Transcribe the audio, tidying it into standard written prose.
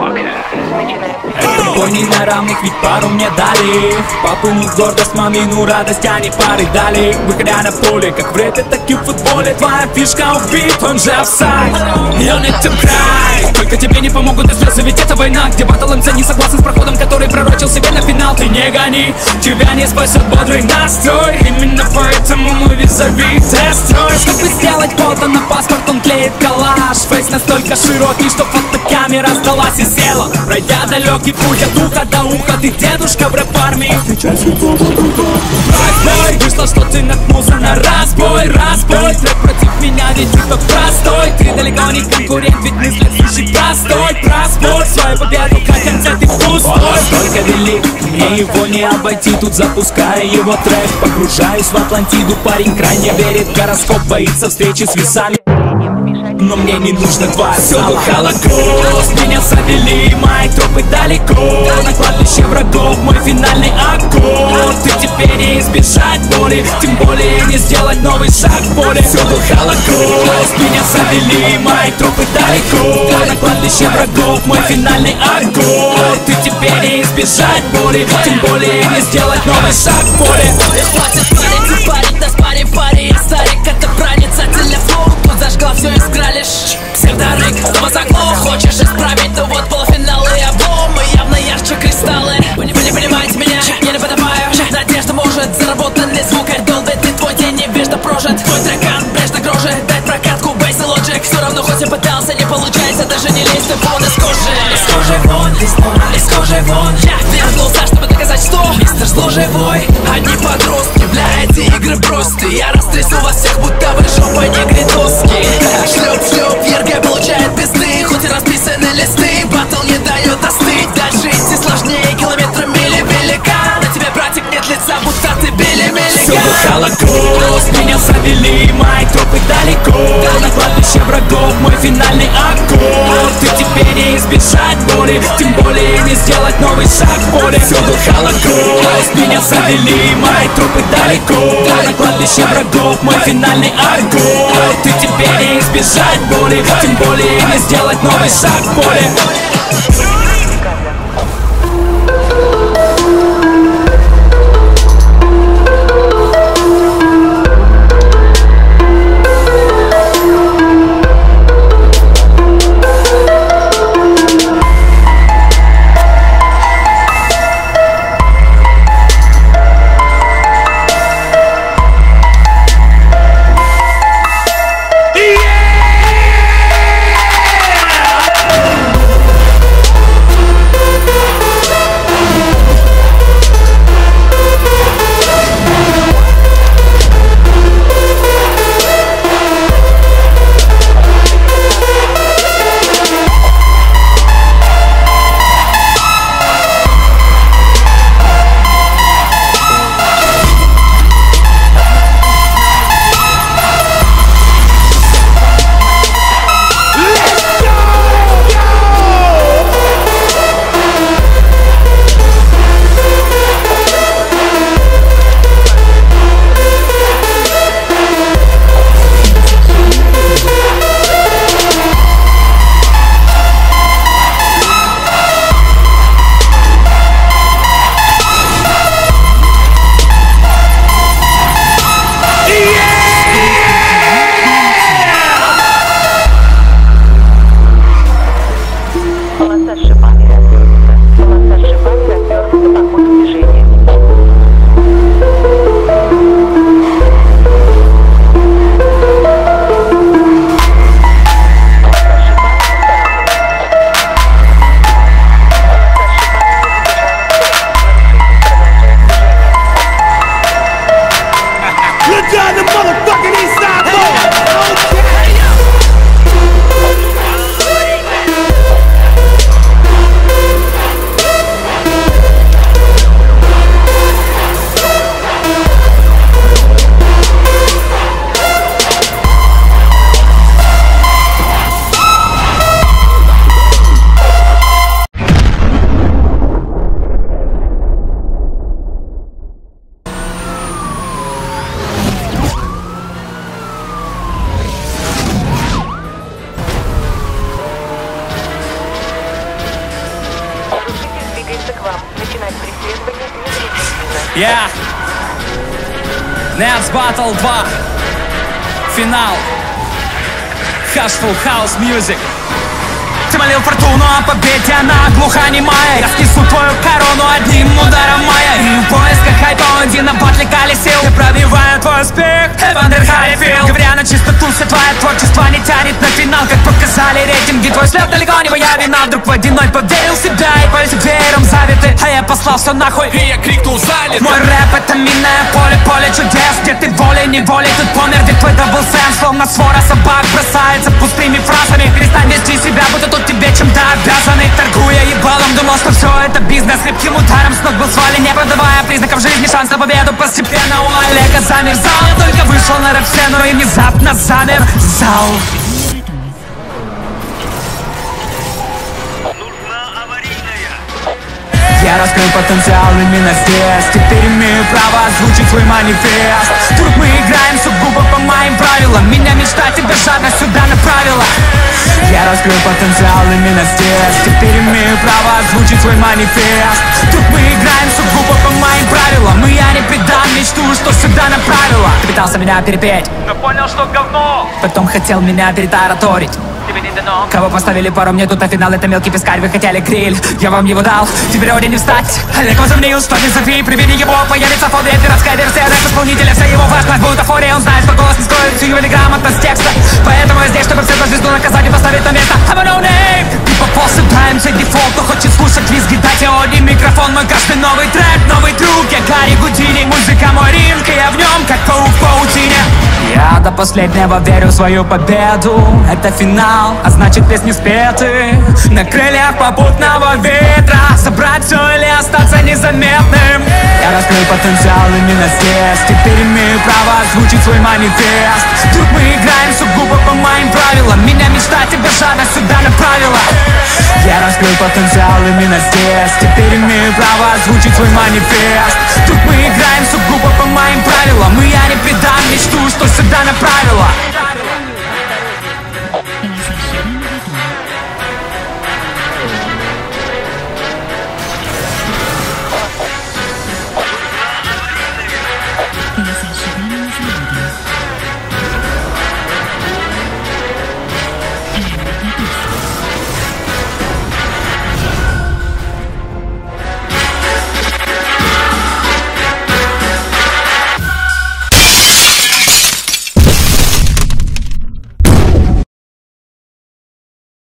Этот бой не на равных, ведь пару мне дали. Папу не гордость, мамину радость, они пары дали. Выходя на поле, как в рэпе, так и в футболе. Твоя фишка убит, он же офсайд. You'll need to cry. Только тебе не помогут и слезы, ведь это война, где батл МЦ не согласен с проходом, который пророчил себе на финал. Ты не гони, тебя не спасет бодрый настрой. Именно поэтому мы визави тестрой. Чтобы сделать фото на паспорт, он клеит коллаж. Фейс настолько широкий, что фотокамера сдалась и села. Пройдя далекий путь от уха до уха, ты дедушка в рэп-армии. Разбой, вышло, что ты наткнулся на разбой. Разбой, трек против меня, ведь ты тот простой. Ты далеко не конкурент, ведь мысль слушай простой. Проспор свою победу, как концерт и пустой. Только велик, мне его не обойти. Тут запуская его трек, погружаюсь в Атлантиду. Парень крайне верит в гороскоп, боится встречи с весами. Но мне не нужно два всюду Холокост, меня завели, мои тропы далеко. На кладбище врагов мой финальный аккорд. И теперь не избежать боли, тем более не сделать новый шаг в поле. Всюду Холокост, меня завели, мои тропы далеко. На кладбище врагов мой финальный аккорд. И теперь не избежать боли, тем более не сделать новый шаг в поле. Хватит парить и парить, нас парень в паре. Я старик, это проницательный флоу. Тут зажгла все и скралишь. Псевдорык, снова заглох. Хочешь исправить, то вот полуфинал и облом. Мы явно ярче кристаллы. Вы не понимаете меня, я не потопаю. Надежда может, заработанный звук долбит. И твой день невежда прожит. Твой трекан, брешь на гроже. Дать прокатку, бейс и лоджик. Все равно хоть и пытался, не получается. Даже не лезь ты вон из кожи. Из кожи вон, из кожи вон. Я вернулся, чтобы доказать, что мистер зло живой. Одни подростки, бля, эти игры простые. Я растрясу вас всех, будто вы жопой негритовские. Шлеп, ЕРГ получает пизды. Хоть и расписаны листы, батл не дает остыть. Дальше идти сложнее, километрами или велика. На тебе, братик, нет лица, будто ты Билли Миллиган. Всюду Холокост, меня завели, мои тропы далеко. На кладбище врагов мой финальный аккорд. И теперь не избежать боли, тем более не сделать новый шаг в поле. Всюду Холокост, меня завели, мои тропы далеко. На кладбище врагов мой финальный аккорд. И теперь не избежать боли, тем более не сделать новый шаг в поле. вам начинать преследование незамедлительно. Nats Battle 2. Финал. Hashful House Music. Ты молил фортуну о победе, она глухонемая. Я снесу твою корону одним ударом моя. И в поисках хайпа один на батле колесил. Я пробиваю твой успех, Эвандер Халлифилд. Говоря на чистоту, все твое творчество не тянет на финал. Как показали рейтинги, твой след далеко не моя вина. Вдруг водяной поверил в себя и полетел веером завиты. А я послал все нахуй, и я крикнул занят. Мой рэп это минное поле, поле чудес. Где ты волей-неволей тут помер, ведь твой даблсенс словно свора собак бросается пустыми фразами. Перестань вести себя, будто тут тебе чем-то обязаны. Торгуя ебалом, думал, что все это бизнес. Крепким ударом с ног был свален, не подавая признаков жизни. Шанс на победу постепенно у Олега замерзал. Я только вышел на рэп-сцену и внезапно замер зал. Я раскрыл потенциал именно здесь. Теперь имею право озвучить свой манифест. Тут мы играем сугубо по моим правилам. Меня мечта тебя жадно сюда направила. Я раскрыл потенциал именно здесь. Теперь имею право озвучить свой манифест. Тут мы играем сугубо по моим правилам. И я не предам мечту, что сюда направила. Ты пытался меня перепеть, но понял, что говно. Потом хотел меня перетараторить. Кого поставили пару, мне тут на финал, это мелкий пескарь, вы хотели гриль, я вам его дал, теперь вроде не встать. Олег возомнил, что не Софии, при виде его появится фобия. Пиратская версия рэп-исполнителя, вся его важность будет афория. Он знает, что голос не скроет всю его неграмотность текста. Поэтому я здесь, чтобы псевдозвезду наказать и поставить на место. I'm a no name. И по посыпаемся дефолт, кто хочет слушать визги, дайте Оди микрофон. Мой каждый новый трек, новый трюк. Я Гарри Гудини, музыка мой ринг, и я в нем, как паук в паутине. Я до последнего верю в свою победу. Это финал, а значит песни спеты. На крыльях попутного ветра. Собрать все или остаться незаметным. Я раскрыл потенциал именно здесь. Теперь имею право озвучить свой манифест. Тут мы играем сугубо по моим правилам. Меня мечта тебя жадно сюда направила. Я раскрыл потенциал именно здесь. Теперь имею право озвучить свой манифест. Тут мы играем сугубо по моим правилам. И я не предам мечту, что сюда направила.